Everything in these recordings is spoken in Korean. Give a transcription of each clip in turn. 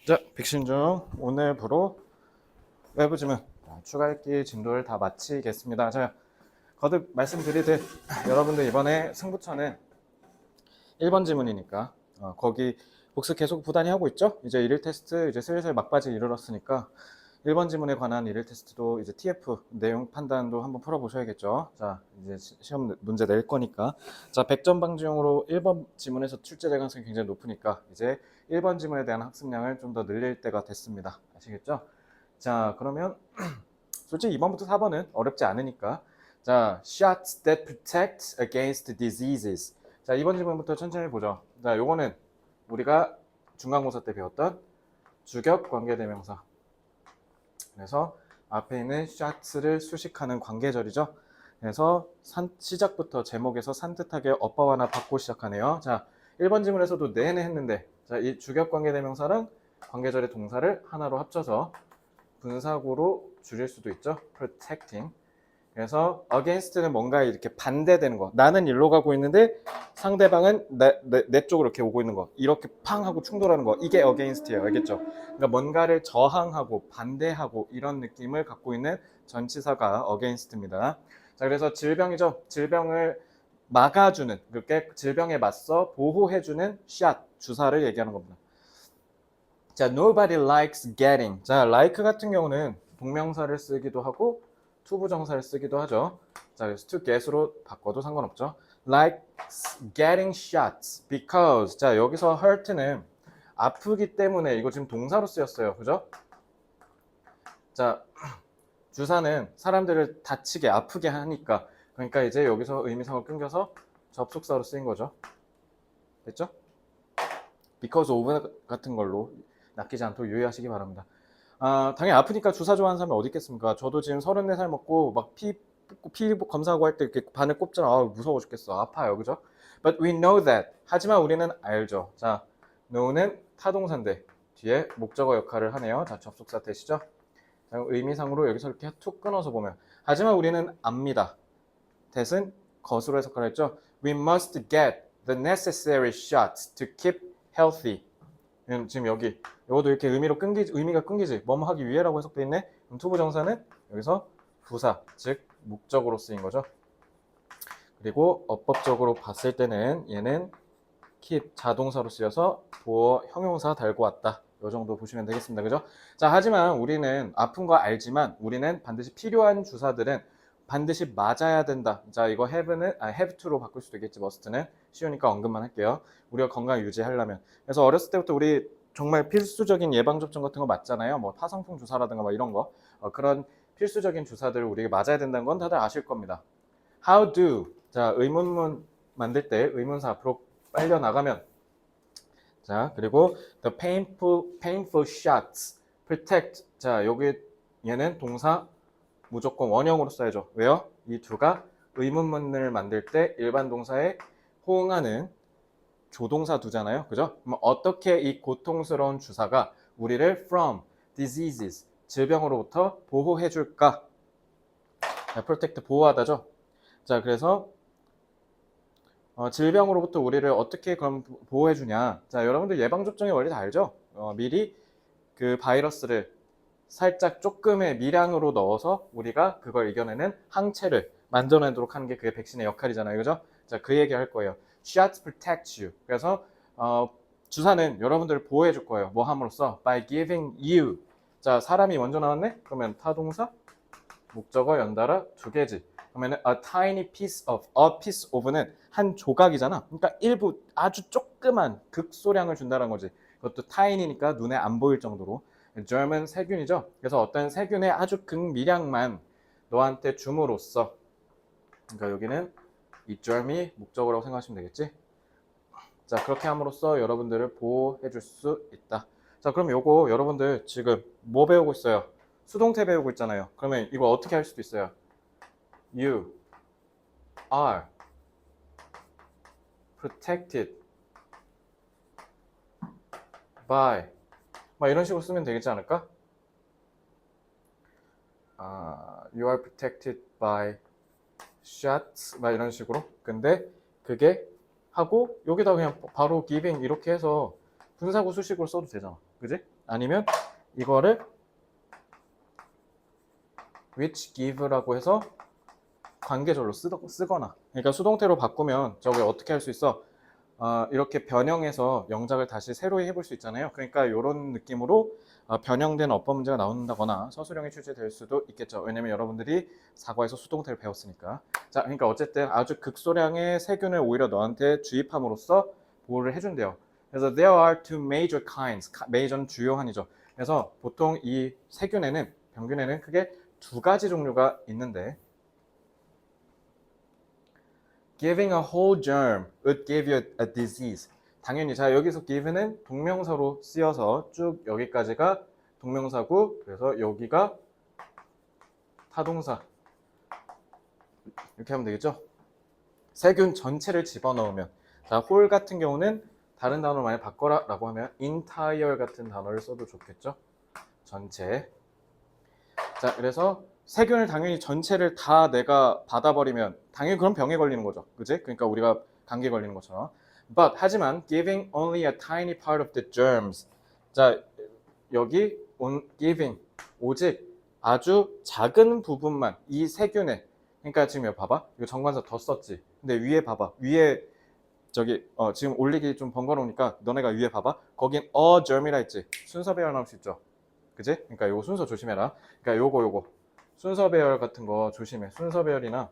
자, 백신 중 오늘부로 외부 지문 추가 읽기 진도를 다 마치겠습니다. 자, 거듭 말씀드리듯 여러분들 이번에 승부처는 1번 지문이니까 거기 복습 계속 부단히 하고 있죠? 이제 일일 테스트 이제 슬슬 막바지 이르렀으니까 1번 지문에 관한 일일 테스트도 이제 TF 내용 판단도 한번 풀어보셔야겠죠. 자, 이제 시험 문제 낼 거니까. 자, 100점 방지용으로 1번 지문에서 출제될 가능성이 굉장히 높으니까 이제 1번 지문에 대한 학습량을 좀 더 늘릴 때가 됐습니다. 아시겠죠? 자, 그러면 솔직히 2번부터 4번은 어렵지 않으니까. 자, shots that protect against diseases. 자, 2번 지문부터 천천히 보죠. 자, 요거는 우리가 중간고사 때 배웠던 주격 관계대명사. 그래서 앞에 있는 shots를 수식하는 관계절이죠. 그래서 시작부터 제목에서 산뜻하게 업법 하나 받고 시작하네요. 자, 1번 지문에서도 내내 했는데, 자, 이 주격 관계대명사랑 관계절의 동사를 하나로 합쳐서 분사구로 줄일 수도 있죠. protecting. 그래서 against는 뭔가 이렇게 반대되는 거. 나는 일로 가고 있는데 상대방은 내 쪽으로 이렇게 오고 있는 거. 이렇게 팡 하고 충돌하는 거. 이게 against예요. 알겠죠? 그러니까 뭔가를 저항하고 반대하고 이런 느낌을 갖고 있는 전치사가 against입니다. 자, 그래서 질병이죠. 질병을 막아주는, 그렇게 질병에 맞서 보호해주는 shot, 주사를 얘기하는 겁니다. 자, nobody likes getting. 자, like 같은 경우는 동명사를 쓰기도 하고 투부정사를 쓰기도 하죠. 자, 그래서 to get으로 바꿔도 상관없죠. likes getting shots because. 자, 여기서 hurt는 아프기 때문에 이거 지금 동사로 쓰였어요. 그죠? 자, 주사는 사람들을 다치게 아프게 하니까. 그러니까 이제 여기서 의미상을 끊겨서 접속사로 쓰인 거죠. 됐죠? because of 같은 걸로 낚이지 않도록 유의하시기 바랍니다. 당연히 아프니까 주사 좋아하는 사람이 어디 있겠습니까? 저도 지금 34살 먹고 막 피 검사하고 할 때 이렇게 바늘 꼽잖아. 무서워 죽겠어. 아파요. 그죠? But we know that. 하지만 우리는 알죠. 자, know는 타동사인데 뒤에 목적어 역할을 하네요. 자, 접속사 대시죠? 자, 의미상으로 여기서 이렇게 툭 끊어서 보면 하지만 우리는 압니다. that은 것으로 해석을 했죠. We must get the necessary shots to keep healthy. 지금 여기 이것도 이렇게 의미가 끊기지 뭐뭐 하기 위해라고 해석돼 있네. 그럼 투부정사는 여기서 부사 즉 목적으로 쓰인 거죠. 그리고 어법적으로 봤을 때는 얘는 keep 자동사로 쓰여서 도어 형용사 달고 왔다. 이 정도 보시면 되겠습니다. 그죠? 자, 하지만 우리는 아픈 거 알지만 우리는 반드시 필요한 주사들은 반드시 맞아야 된다. 자, 이거 have to로 바꿀 수도 있겠지. must는 쉬우니까 언급만 할게요. 우리가 건강 유지하려면. 그래서 어렸을 때부터 우리 정말 필수적인 예방접종 같은 거 맞잖아요. 뭐 파상풍 주사라든가 뭐 이런 거. 그런 필수적인 주사들을 우리가 맞아야 된다는 건 다들 아실 겁니다. How do. 자, 의문문 만들 때 의문사 앞으로 빨려 나가면. 자, 그리고 the painful shots protect. 자, 여기 얘는 동사 무조건 원형으로 써야죠. 왜요? 이 두가 의문문을 만들 때 일반 동사에 호응하는 조동사 두잖아요. 그죠? 그럼 어떻게 이 고통스러운 주사가 우리를 from diseases, 질병으로부터 보호해 줄까? protect, 보호하다죠. 자, 그래서 질병으로부터 우리를 어떻게 그럼 보호해 주냐? 자, 여러분들 예방접종의 원리 다 알죠? 미리 그 바이러스를 살짝 조금의 미량으로 넣어서 우리가 그걸 이겨내는 항체를 만들어내도록 하는 게 그게 백신의 역할이잖아요. 그죠? 자, 그 얘기 할 거예요. Shots protect you. 그래서 주사는 여러분들을 보호해 줄 거예요. 뭐 함으로써? By giving you. 자, 사람이 먼저 나왔네? 그러면 타동사, 목적어 연달아 두 개지. 그러면 a tiny piece of는 한 조각이잖아. 그러니까 일부 아주 조그만 극소량을 준다는 거지. 그것도 tiny니까 눈에 안 보일 정도로. germ은 세균이죠. 그래서 어떤 세균의 아주 극미량만 너한테 줌으로써, 그러니까 여기는 이 germ이 목적어라고 생각하시면 되겠지. 자, 그렇게 함으로써 여러분들을 보호해 줄 수 있다. 자, 그럼 요거 여러분들 지금 뭐 배우고 있어요? 수동태 배우고 있잖아요. 그러면 이거 어떻게 할 수도 있어요? You are protected by 막 이런 식으로 쓰면 되겠지 않을까? You are protected by shots 막 이런 식으로. 근데 그게 하고 여기다 그냥 바로 giving 이렇게 해서 분사구 수식으로 써도 되잖아. 그지? 아니면 이거를 which give라고 해서 관계절로 쓰거나. 그러니까 수동태로 바꾸면 저걸 어떻게 할 수 있어? 이렇게 변형해서 영작을 다시 새로이 해볼 수 있잖아요. 그러니까 이런 느낌으로 변형된 어법 문제가 나온다거나 서술형이 출제될 수도 있겠죠. 왜냐면 여러분들이 사과에서 수동태를 배웠으니까. 자, 그러니까 어쨌든 아주 극소량의 세균을 오히려 너한테 주입함으로써 보호를 해준대요. 그래서 there are two major kinds. major는 주요한이죠. 그래서 보통 이 세균에는 병균에는 크게 두 가지 종류가 있는데 giving a whole germ would give you a disease. 당연히 자 여기서 give는 동명사로 쓰여서 쭉 여기까지가 동명사고 그래서 여기가 타동사 이렇게 하면 되겠죠. 세균 전체를 집어넣으면 자 whole 같은 경우는 다른 단어로 많이 바꿔라 라고 하면 entire 같은 단어를 써도 좋겠죠. 전체. 자 그래서 세균을 당연히 전체를 다 내가 받아버리면 당연히 그럼 병에 걸리는 거죠. 그지? 그러니까 우리가 감기에 걸리는 것처럼. But 하지만 giving only a tiny part of the germs. 자 여기 giving 오직 아주 작은 부분만 이 세균에 그러니까 지금 여기 봐봐. 이거 정관사 더 썼지. 근데 위에 봐봐. 위에 저기 지금 올리기 좀 번거로우니까 너네가 위에 봐봐. 거긴 a germ이라 했지. 순서 배열 나올 수 있죠. 그지? 그러니까 요거 순서 조심해라. 그러니까 요거 순서 배열 같은 거 조심해. 순서 배열이나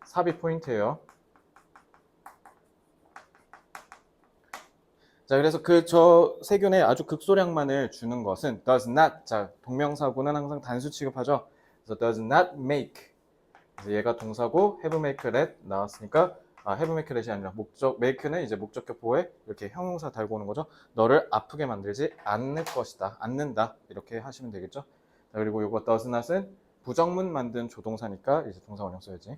삽입 포인트예요. 자, 그래서 저 세균에 아주 극소량만을 주는 것은 does not. 자, 동명사구는 항상 단수 취급하죠. 그래서 does not make. 그래서 얘가 동사고 have make let 나왔으니까 have make let이 아니라 목적 make는 이제 목적격 보호에 이렇게 형용사 달고 오는 거죠. 너를 아프게 만들지 않을 것이다. 않는다. 이렇게 하시면 되겠죠. 자, 그리고 이거 does not은 부정문 만든 조동사니까 이제 동사 원형 써야지.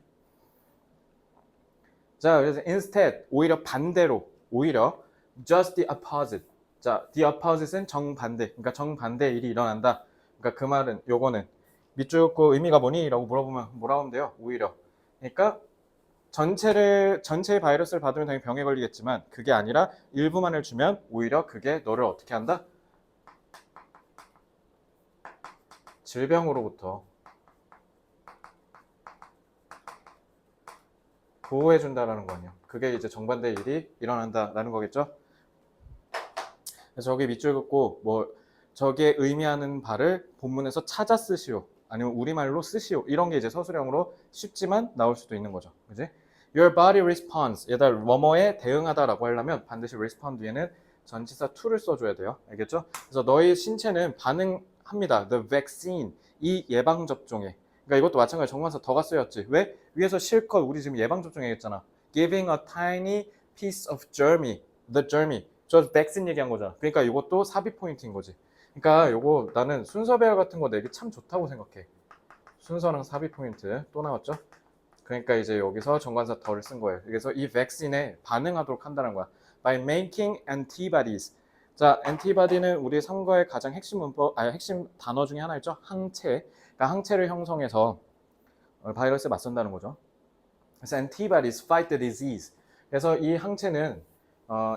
자, 그래서 instead 오히려 반대로 오히려 just the opposite. 자, the opposite은 정반대. 그러니까 정반대의 일이 일어난다. 그러니까 그 말은 요거는 밑줄 긋고 의미가 뭐니? 라고 물어보면 뭐라고 하면 돼요? 오히려. 그러니까 전체의 바이러스를 받으면 당연히 병에 걸리겠지만 그게 아니라 일부만을 주면 오히려 그게 너를 어떻게 한다? 질병으로부터 보호해준다라는 거 아니에요. 그게 이제 정반대의 일이 일어난다라는 거겠죠. 그래서 저기 밑줄 긋고 뭐 저게 의미하는 바를 본문에서 찾아 쓰시오. 아니면 우리말로 쓰시오. 이런 게 이제 서술형으로 쉽지만 나올 수도 있는 거죠. 그지? Your body responds. 얘다 뭐뭐에 대응하다라고 하려면 반드시 respond 뒤에는 전치사 to를 써줘야 돼요. 알겠죠? 그래서 너의 신체는 반응합니다. The vaccine. 이 예방접종에. 그러니까 이것도 마찬가지로 정관사 더가 쓰였지. 왜? 위에서 실컷 우리 지금 예방접종 얘기했잖아. Giving a tiny piece of germy. The germy. 저 백신 얘기한 거잖아. 그러니까 이것도 삽입 포인트인 거지. 그러니까 요거 나는 순서 배열 같은 거 내기 참 좋다고 생각해. 순서랑 삽입 포인트 또 나왔죠? 그러니까 이제 여기서 정관사 덜을 쓴 거예요. 그래서 이 백신에 반응하도록 한다는 거야. By making antibodies. 자, antibody는 우리 선거의 가장 핵심 문법, 핵심 단어 중에 하나였죠. 항체. 그러니까 항체를 형성해서 바이러스에 맞선다는 거죠. 그래서 antibodies fight the disease. 그래서 이 항체는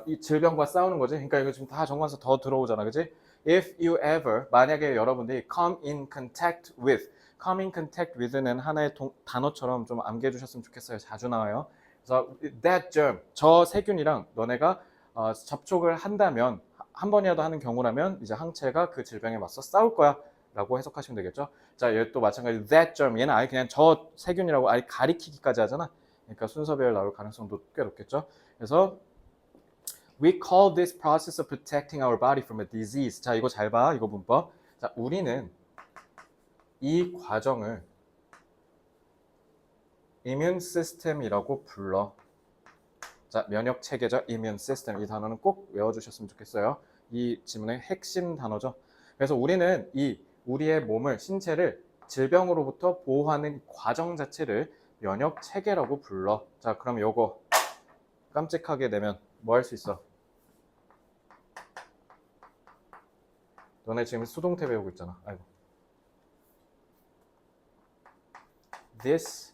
이 질병과 싸우는 거지. 그러니까 이거 지금 다 정관사 더 들어오잖아, 그지? If you ever 만약에 여러분들이 come in contact with는 하나의 단어처럼 좀 암기해 주셨으면 좋겠어요. 자주 나와요. 그래서 that germ 저 세균이랑 너네가 접촉을 한다면 한 번이라도 하는 경우라면 이제 항체가 그 질병에 맞서 싸울 거야. 라고 해석하시면 되겠죠. 자, 얘 또 마찬가지로 that germ 얘는 아예 그냥 저 세균이라고 아예 가리키기까지 하잖아. 그러니까 순서별 나올 가능성도 꽤 높겠죠. 그래서 we call this process of protecting our body from a disease. 자, 이거 잘 봐. 이거 문법. 자, 우리는 이 과정을 immune system이라고 불러. 자, 면역 체계죠. immune system. 이 단어는 꼭 외워주셨으면 좋겠어요. 이 지문의 핵심 단어죠. 그래서 우리는 우리의 몸을, 신체를 질병으로부터 보호하는 과정 자체를 면역 체계라고 불러. 자, 그럼 요거 깜찍하게 내면 뭐 할 수 있어? 너네 지금 수동태 배우고 있잖아. 아이고. This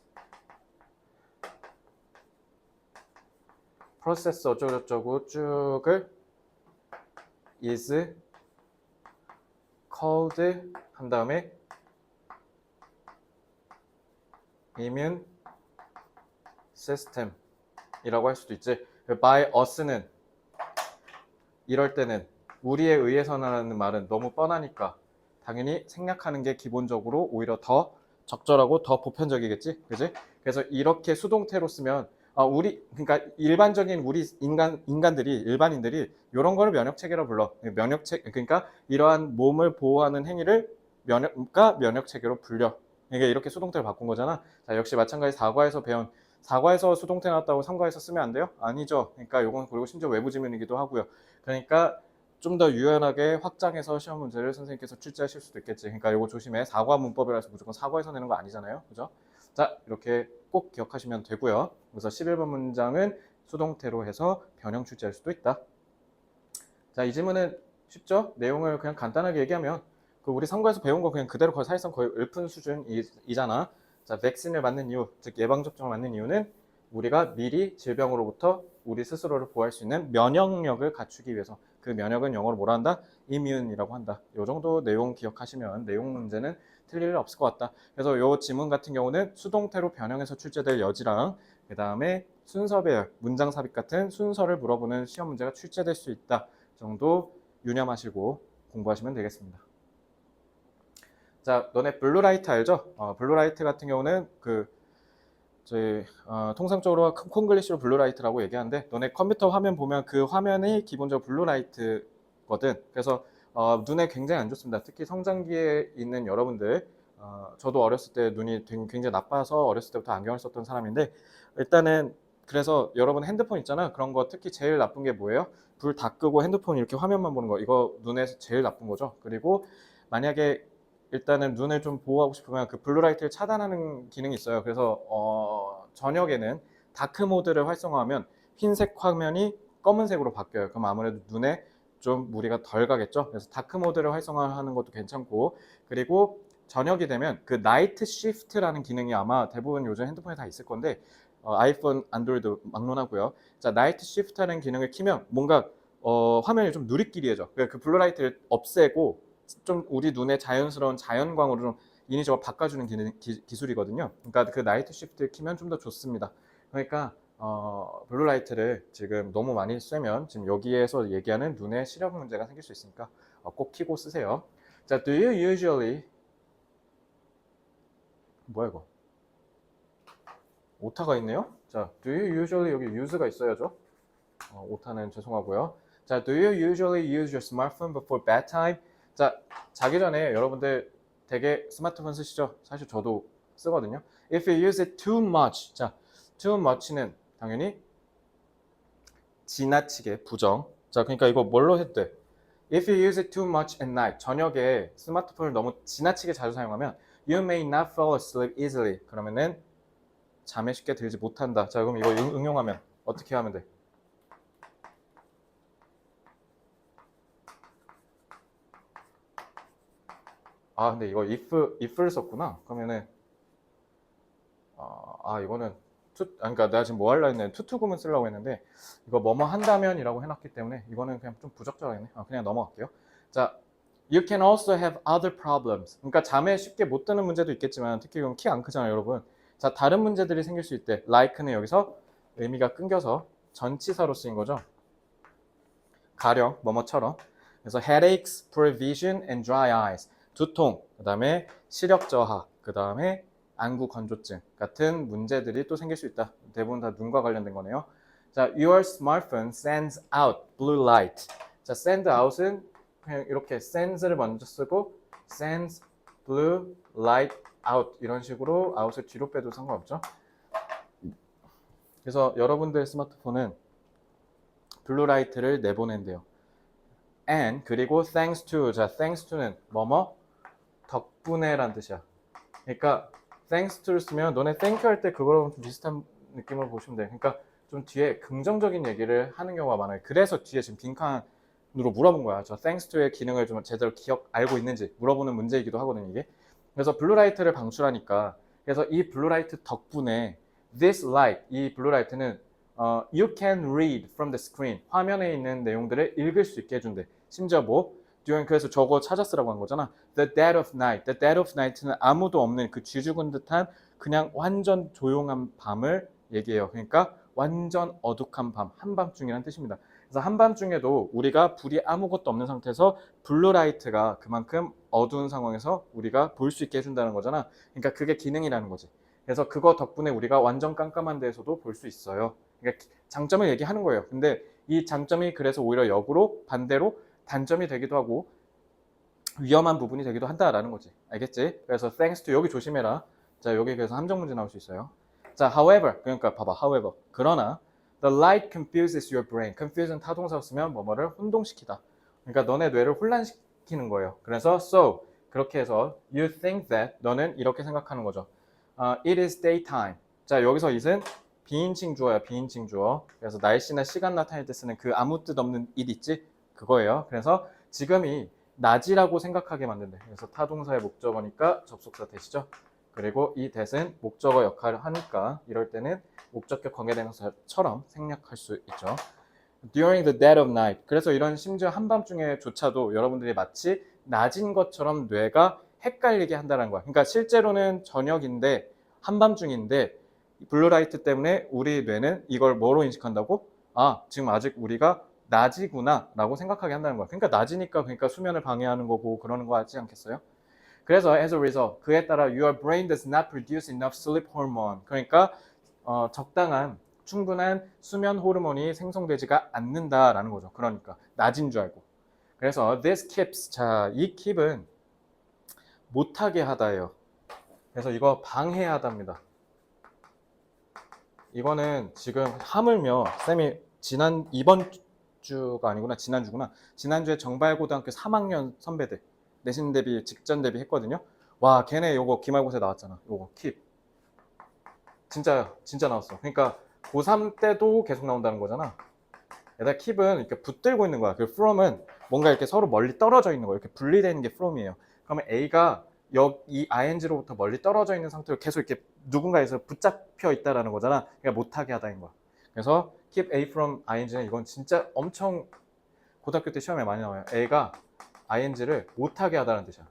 process 어쩌고저쩌고 쭉을 is called 한 다음에 immune system 이라고 할 수도 있지. by us는 이럴 때는 우리에 의해서라는 말은 너무 뻔하니까 당연히 생략하는 게 기본적으로 오히려 더 적절하고 더 보편적이겠지, 그지? 그래서 이렇게 수동태로 쓰면 그러니까 일반적인 우리 인간들이 일반인들이 이런 거를 면역 체계로 불러. 그러니까 이러한 몸을 보호하는 행위를 면역 체계로 불려. 이게 이렇게 수동태를 바꾼 거잖아. 자, 역시 마찬가지 사과에서 수동태 나왔다고 삼과에서 쓰면 안 돼요? 아니죠. 그러니까 요건 그리고 심지어 외부 지문이기도 하고요. 그러니까 좀 더 유연하게 확장해서 시험 문제를 선생님께서 출제하실 수도 있겠지. 그러니까 요거 조심해. 사과 문법이라서 무조건 사과에서 내는 거 아니잖아요. 그죠? 자, 이렇게 꼭 기억하시면 되고요. 그래서 11번 문장은 수동태로 해서 변형 출제할 수도 있다. 자, 이 질문은 쉽죠? 내용을 그냥 간단하게 얘기하면 그 우리 선거에서 배운 거 그냥 그대로 사실상 거의 읊은 수준이잖아. 자, 백신을 맞는 이유, 즉 예방접종을 맞는 이유는 우리가 미리 질병으로부터 우리 스스로를 보호할 수 있는 면역력을 갖추기 위해서. 그 면역은 영어로 뭐라 한다? immune이라고 한다. 이 정도 내용 기억하시면 내용 문제는 틀릴 일 없을 것 같다. 그래서 이 지문 같은 경우는 수동태로 변형해서 출제될 여지랑 그 다음에 순서 배열, 문장 삽입 같은 순서를 물어보는 시험 문제가 출제될 수 있다 정도 유념하시고 공부하시면 되겠습니다. 자, 너네 블루라이트 알죠? 블루라이트 같은 경우는 저희 통상적으로 콩글리시로 블루라이트라고 얘기하는데 너네 컴퓨터 화면 보면 그 화면이 기본적으로 블루라이트거든. 그래서 눈에 굉장히 안 좋습니다. 특히 성장기에 있는 여러분들, 저도 어렸을 때 눈이 굉장히 나빠서 어렸을 때부터 안경을 썼던 사람인데 일단은 그래서 여러분 핸드폰 있잖아. 그런 거 특히 제일 나쁜 게 뭐예요? 불 다 끄고 핸드폰 이렇게 화면만 보는 거. 이거 눈에 제일 나쁜 거죠. 그리고 만약에 일단은 눈을 좀 보호하고 싶으면 그 블루라이트를 차단하는 기능이 있어요. 그래서 저녁에는 다크 모드를 활성화하면 흰색 화면이 검은색으로 바뀌어요. 그럼 아무래도 눈에 좀 무리가 덜 가겠죠. 그래서 다크 모드를 활성화하는 것도 괜찮고, 그리고 저녁이 되면 그 나이트 시프트라는 기능이 아마 대부분 요즘 핸드폰에 다 있을 건데 아이폰, 안드로이드 막론하고요. 자, 나이트 시프트라는 기능을 키면 뭔가 화면이 좀 누리끼리해져. 그 블루라이트를 없애고 좀 우리 눈에 자연스러운 자연광으로 좀 인위적으로 바꿔주는 기술이거든요. 그러니까 그 나이트 시프트 키면 좀 더 좋습니다. 그러니까 블루라이트를 지금 너무 많이 쐬면 지금 여기에서 얘기하는 눈에 시력 문제가 생길 수 있으니까 꼭 키고 쓰세요. 자, do you usually 뭐야 이거? 오타가 있네요. 자, do you usually 여기 use가 있어야죠. 오타는 죄송하고요. 자, do you usually use your smartphone before bedtime? 자, 자기 전에 여러분들 되게 스마트폰 쓰시죠? 사실 저도 쓰거든요. If you use it too much. 자, too much는 당연히 지나치게 부정. 자, 그러니까 이거 뭘로 해도 돼? If you use it too much at night. 저녁에 스마트폰을 너무 지나치게 자주 사용하면 you may not fall asleep easily. 그러면은 잠에 쉽게 들지 못한다. 자, 그럼 이거 응용하면 어떻게 하면 돼? 근데 이거 if를 썼구나. 그러면은 이거는 그러니까 내가 지금 뭐 하려고 했는데 투투구문 쓰려고 했는데 이거 뭐뭐 한다면이라고 해놨기 때문에 이거는 그냥 좀 부적절하겠네. 그냥 넘어갈게요. 자, you can also have other problems. 그러니까 잠에 쉽게 못 드는 문제도 있겠지만 특히 이건 키 안 크잖아요, 여러분. 자, 다른 문제들이 생길 수 있대. like는 여기서 의미가 끊겨서 전치사로 쓰인 거죠. 가령 뭐뭐처럼. 그래서 headaches, poor vision, and dry eyes. 두통, 그 다음에 시력 저하, 그 다음에 안구 건조증 같은 문제들이 또 생길 수 있다. 대부분 다 눈과 관련된 거네요. 자, your smartphone sends out blue light. 자, send out은 그냥 이렇게 sends를 먼저 쓰고 sends blue light out 이런 식으로 out을 뒤로 빼도 상관없죠. 그래서 여러분들 스마트폰은 블루라이트를 내보낸대요. and 그리고 thanks to. 자, thanks to는 뭐뭐 덕분에란 뜻이야. 그러니까 thanks to를 쓰면 너네 thank you 할 때 그거랑 좀 비슷한 느낌으로 보시면 돼. 그러니까 좀 뒤에 긍정적인 얘기를 하는 경우가 많아요. 그래서 뒤에 지금 빈칸으로 물어본 거야. 저 thanks to의 기능을 좀 제대로 알고 있는지 물어보는 문제이기도 하거든요, 이게. 그래서 블루라이트를 방출하니까 그래서 이 블루라이트 덕분에 this light, 이 블루라이트는 you can read from the screen. 화면에 있는 내용들을 읽을 수 있게 해준대. 심지어 뭐 during 그래서 저거 찾아 쓰라고 한 거잖아. The dead of night. The dead of night는 아무도 없는 그 쥐 죽은 듯한 그냥 완전 조용한 밤을 얘기해요. 그러니까 완전 어둑한 밤, 한밤중이라는 뜻입니다. 그래서 한밤중에도 우리가 불이 아무것도 없는 상태에서 블루라이트가 그만큼 어두운 상황에서 우리가 볼 수 있게 해준다는 거잖아. 그러니까 그게 기능이라는 거지. 그래서 그거 덕분에 우리가 완전 깜깜한 데에서도 볼 수 있어요. 그러니까 장점을 얘기하는 거예요. 근데 이 장점이 그래서 오히려 역으로 반대로 단점이 되기도 하고 위험한 부분이 되기도 한다라는 거지. 알겠지? 그래서 thanks to 여기 조심해라. 자, 여기 그래서 함정 문제 나올 수 있어요. 자, however 그러니까 봐봐, however 그러나 the light confuses your brain. confuse는 타동사로 쓰면 뭐뭐를 혼동시키다. 그러니까 너네 뇌를 혼란시키는 거예요. 그래서 so 그렇게 해서 you think that 너는 이렇게 생각하는 거죠. It is daytime. 자, 여기서 it은 비인칭 주어야, 비인칭 주어. 그래서 날씨나 시간 나타낼 때 쓰는 그 아무 뜻 없는 it 있지? 그거예요. 그래서 지금이 낮이라고 생각하게 만든대. 그래서 타동사의 목적어니까 접속사 대시죠. 그리고 이 that은 목적어 역할을 하니까 이럴 때는 목적격 관계대명사처럼 생략할 수 있죠. During the dead of night. 그래서 이런 심지어 한밤중에조차도 여러분들이 마치 낮인 것처럼 뇌가 헷갈리게 한다는 거야. 그러니까 실제로는 저녁인데 한밤중인데 블루라이트 때문에 우리 뇌는 이걸 뭐로 인식한다고? 아, 지금 아직 우리가 낮이구나 라고 생각하게 한다는 거야. 그러니까 낮이니까 그러니까 수면을 방해하는 거고 그러는 거 같지 않겠어요? 그래서 as a result 그에 따라 your brain does not produce enough sleep hormone. 그러니까 적당한 충분한 수면 호르몬이 생성되지가 않는다라는 거죠. 그러니까 낮인 줄 알고. 그래서 this keeps, 자, 이 keep은 못하게 하다예요. 그래서 이거 방해하다입니다. 이거는 지금 하물며 쌤이 이번 주가 아니구나, 지난주구나. 지난주에 정발고등학교 3학년 선배들 내신 대비 직전 대비 했거든요. 와, 걔네 요거 기말고사에 나왔잖아. 요거 keep. 진짜 나왔어. 그러니까 고3 때도 계속 나온다는 거잖아. 얘들 keep은 이렇게 붙들고 있는 거야. 그 from은 뭔가 이렇게 서로 멀리 떨어져 있는 거야. 이렇게 분리되는 게 from이에요. 그러면 A가 이 ing로부터 멀리 떨어져 있는 상태로 계속 이렇게 누군가에서 붙잡혀 있다라는 거잖아. 그러니까 못하게 하다인 거야. 그래서 keep A from ing는 이건 진짜 엄청 고등학교 때 시험에 많이 나와요. A가 ing를 못하게 하다는 뜻이야.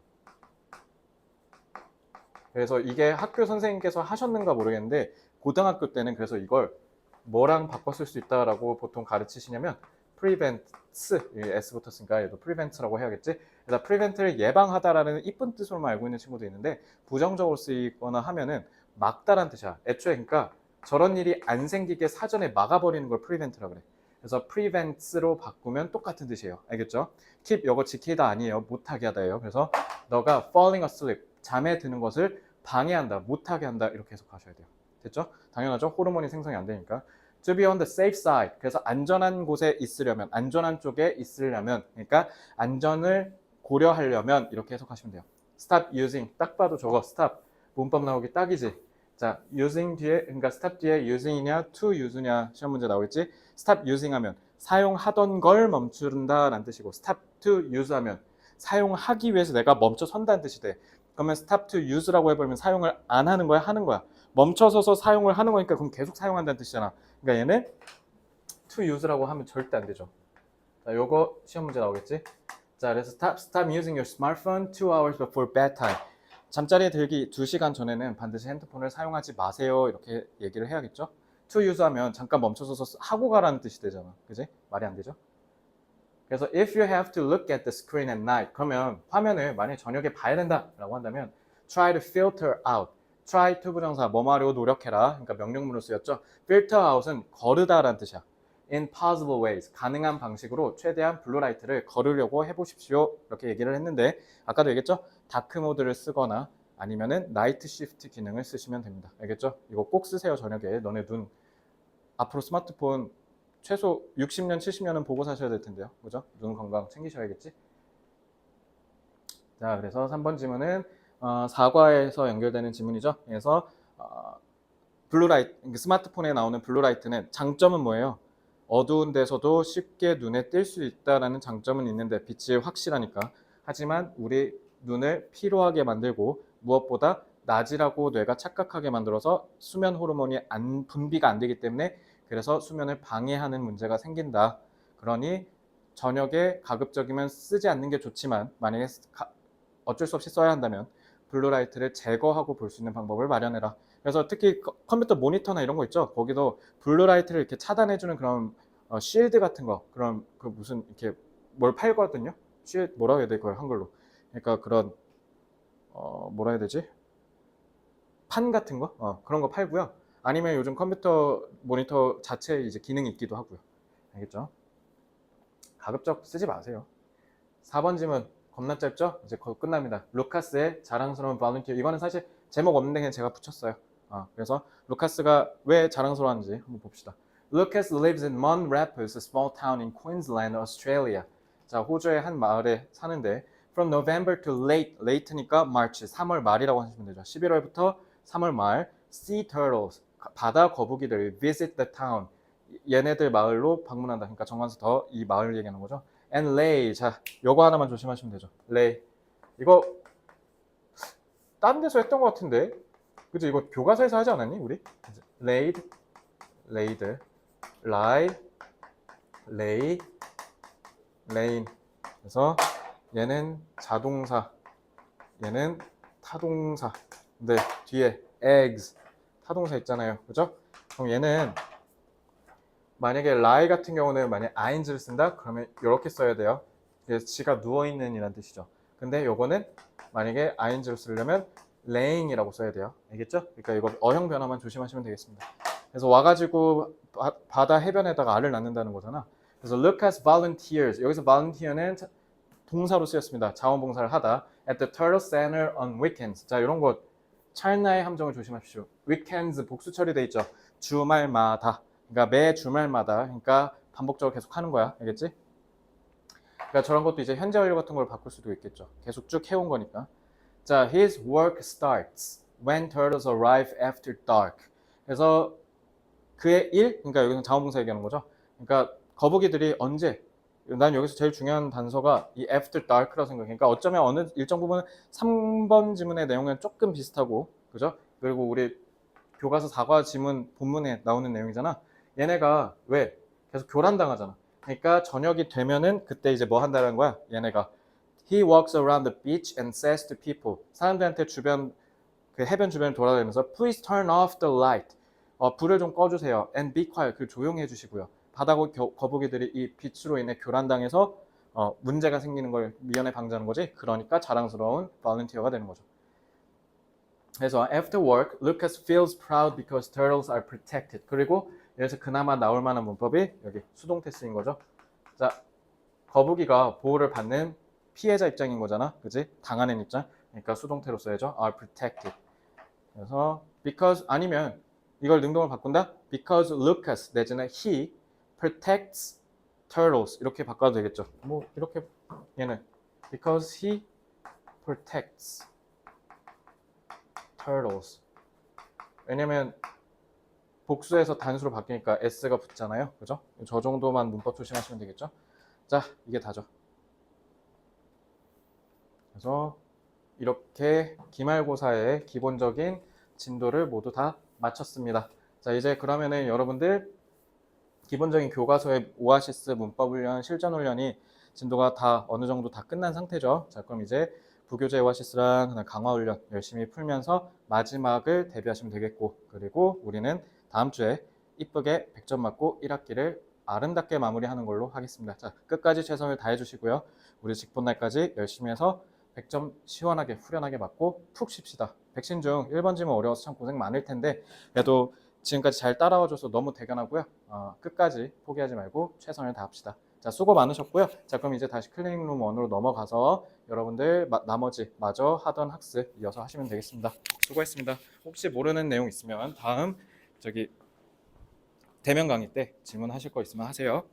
그래서 이게 학교 선생님께서 하셨는가 모르겠는데 고등학교 때는 그래서 이걸 뭐랑 바꿔 쓸 수 있다라고 보통 가르치시냐면 prevents, S 붙었으니까 얘도 prevent라고 해야겠지. 그래서 prevent를 예방하다라는 이쁜 뜻으로만 알고 있는 친구도 있는데 부정적으로 쓰이거나 하면은 막다란 뜻이야. 애초에 그러니까 저런 일이 안 생기게 사전에 막아버리는 걸 prevent라고 그래. 그래서 prevents로 바꾸면 똑같은 뜻이에요. 알겠죠? keep 이거 지키다 아니에요. 못하게 하다예요. 그래서 너가 falling asleep, 잠에 드는 것을 방해한다, 못하게 한다 이렇게 해석하셔야 돼요. 됐죠? 당연하죠. 호르몬이 생성이 안 되니까. To be on the safe side. 그래서 안전한 곳에 있으려면, 안전한 쪽에 있으려면, 그러니까 안전을 고려하려면 이렇게 해석하시면 돼요. Stop using. 딱 봐도 저거 stop. 문법 나오기 딱이지. 자, using 뒤에, 그러니까 stop 뒤에 using이냐, to use냐 시험 문제 나오겠지. stop using 하면 사용하던 걸 멈춘다 라는 뜻이고, stop to use 하면 사용하기 위해서 내가 멈춰 선다는 뜻이 돼. 그러면 stop to use라고 해버리면 사용을 안 하는 거야, 하는 거야. 멈춰서서 사용을 하는 거니까 그럼 계속 사용한다는 뜻이잖아. 그러니까 얘는 to use라고 하면 절대 안 되죠. 자, 요거 시험 문제 나오겠지? 자, 그래서 stop using your smartphone 2 hours before bedtime. 잠자리에 들기 2시간 전에는 반드시 핸드폰을 사용하지 마세요. 이렇게 얘기를 해야겠죠? to use 하면 잠깐 멈춰서서 하고 가라는 뜻이 되잖아. 그지? 말이 안 되죠? 그래서 if you have to look at the screen at night, 그러면 화면을 만약에 저녁에 봐야 된다라고 한다면 try to filter out. try to 부정사 뭐뭐 하려고 노력해라. 그러니까 명령문으로 쓰였죠. filter out은 거르다라는 뜻이야. in possible ways, 가능한 방식으로 최대한 블루라이트를 거르려고 해보십시오. 이렇게 얘기를 했는데 아까도 얘기했죠. 다크 모드를 쓰거나 아니면은 나이트 시프트 기능을 쓰시면 됩니다. 알겠죠? 이거 꼭 쓰세요. 저녁에 너네 눈 앞으로 스마트폰 최소 60년, 70년은 보고 사셔야 될 텐데요. 그죠? 눈 건강 챙기셔야겠지? 자, 그래서 3번 질문은 사과에서 연결되는 질문이죠. 그래서 블루라이트, 스마트폰에 나오는 블루라이트는 장점은 뭐예요? 어두운 데서도 쉽게 눈에 띌 수 있다는 장점은 있는데 빛이 확실하니까. 하지만 우리 눈을 피로하게 만들고 무엇보다 낮이라고 뇌가 착각하게 만들어서 수면 호르몬이 분비가 안 되기 때문에 그래서 수면을 방해하는 문제가 생긴다. 그러니 저녁에 가급적이면 쓰지 않는 게 좋지만 만약에 어쩔 수 없이 써야 한다면 블루라이트를 제거하고 볼 수 있는 방법을 마련해라. 그래서 특히 컴퓨터 모니터나 이런 거 있죠. 거기도 블루라이트를 이렇게 차단해주는 그런 쉴드 같은 거, 그런 그 무슨 이렇게 뭘 팔거든요. 쉴드 뭐라고 해야 돼 그걸 한글로. 그러니까 그런 뭐라 해야 되지? 판 같은 거, 그런 거 팔고요. 아니면 요즘 컴퓨터 모니터 자체에 이제 기능이 있기도 하고요. 알겠죠? 가급적 쓰지 마세요. 4번 질문 겁나 짧죠? 이제 거의 끝납니다. 루카스의 자랑스러운 발런티어. 이거는 사실 제목 없는데 그냥 제가 붙였어요. 그래서 루카스가 왜 자랑스러운지 한번 봅시다. Lucas lives in Mount Rapids, a small town in Queensland, Australia. 자, 호주의 한 마을에 사는데 From November to late니까 March, 3월 말이라고 하시면 되죠. 11월부터 3월 말 Sea turtles, 바다 거북이들 visit the town. 얘네들 마을로 방문한다. 그러니까 정관사 더 이 마을 얘기하는 거죠. And lay. 자, 요거 하나만 조심하시면 되죠. lay. 이거 다른 데서 했던 것 같은데. 그죠? 이거 교과서에서 하지 않았니? 우리? laid, laid, lie, lay, laying. 그래서 얘는 자동사, 얘는 타동사. 근데 뒤에 eggs, 타동사 있잖아요. 그죠? 그럼 얘는 만약에 lie 같은 경우는 만약 ing를 쓴다? 그러면 이렇게 써야 돼요. 지가 누워있는 이란 뜻이죠. 근데 요거는 만약에 ing를 쓰려면 laying이라고 써야 돼요. 알겠죠? 그러니까 이거 어형 변화만 조심하시면 되겠습니다. 그래서 와가지고 바다 해변에다가 알을 낳는다는 거잖아. 그래서 Lucas volunteers. 여기서 volunteer는 동사로 쓰였습니다. 자원봉사를 하다. At the Turtle Center on weekends. 자, 이런 거 찰나의 함정을 조심하십시오. weekends 복수 처리돼 있죠. 주말마다. 그러니까 매 주말마다. 그러니까 반복적으로 계속 하는 거야. 알겠지? 그러니까 저런 것도 이제 현재 완료 같은 걸 바꿀 수도 있겠죠. 계속 쭉 해온 거니까. 자, his work starts when turtles arrive after dark. 그래서 그의 일, 그러니까 여기서 자원봉사 얘기하는 거죠. 그러니까 거북이들이 언제, 난 여기서 제일 중요한 단서가 이 after dark라고 생각해. 그러니까 어쩌면 어느 일정 부분은 3번 지문의 내용은 조금 비슷하고, 그죠? 그리고 우리 교과서 4과 지문 본문에 나오는 내용이잖아. 얘네가 왜 계속 교란당하잖아. 그러니까 저녁이 되면은 그때 이제 뭐 한다는 거야? 얘네가 He walks around the beach and says to people. 사람들한테 주변 그 해변 주변을 돌아다니면서 Please turn off the light. 불을 좀 꺼주세요. And be quiet. 그 조용히 해주시고요. 바다 거북이들이 이 빛으로 인해 교란당해서 문제가 생기는 걸 미연에 방지하는 거지. 그러니까 자랑스러운 volunteer가 되는 거죠. 그래서 after work, Lucas feels proud because turtles are protected. 그리고 여기서 그나마 나올 만한 문법이 여기 수동태 쓰인 거죠. 자, 거북이가 보호를 받는 피해자 입장인 거잖아. 그지? 당하는 입장. 그러니까 수동태로 써야죠. are protected. 그래서 because 아니면 이걸 능동을 바꾼다? Because Lucas 내지는 he protects turtles 이렇게 바꿔도 되겠죠. 뭐 이렇게 얘는 because he protects turtles. 왜냐면 복수에서 단수로 바뀌니까 s가 붙잖아요. 그죠? 저 정도만 문법 조심하시면 되겠죠. 자, 이게 다죠. 그래서 이렇게 기말고사의 기본적인 진도를 모두 다 마쳤습니다. 자, 이제 그러면은 여러분들 기본적인 교과서의 오아시스 문법 훈련, 실전 훈련이 진도가 다 어느 정도 다 끝난 상태죠. 자, 그럼 이제 부교재 오아시스랑 강화 훈련 열심히 풀면서 마지막을 대비하시면 되겠고, 그리고 우리는 다음 주에 이쁘게 100점 맞고 1학기를 아름답게 마무리하는 걸로 하겠습니다. 자, 끝까지 최선을 다해 주시고요. 우리 직본날까지 열심히 해서 100점 시원하게 후련하게 맞고 푹 쉽시다. 백신 중 1번 지문 어려워서 참 고생 많을 텐데 그래도 지금까지 잘 따라와줘서 너무 대견하고요. 끝까지 포기하지 말고 최선을 다합시다. 자, 수고 많으셨고요. 자, 그럼 이제 다시 클리닉룸 1으로 넘어가서 여러분들 나머지 마저 하던 학습 이어서 하시면 되겠습니다. 수고했습니다. 혹시 모르는 내용 있으면 다음 대면 강의 때 질문하실 거 있으면 하세요.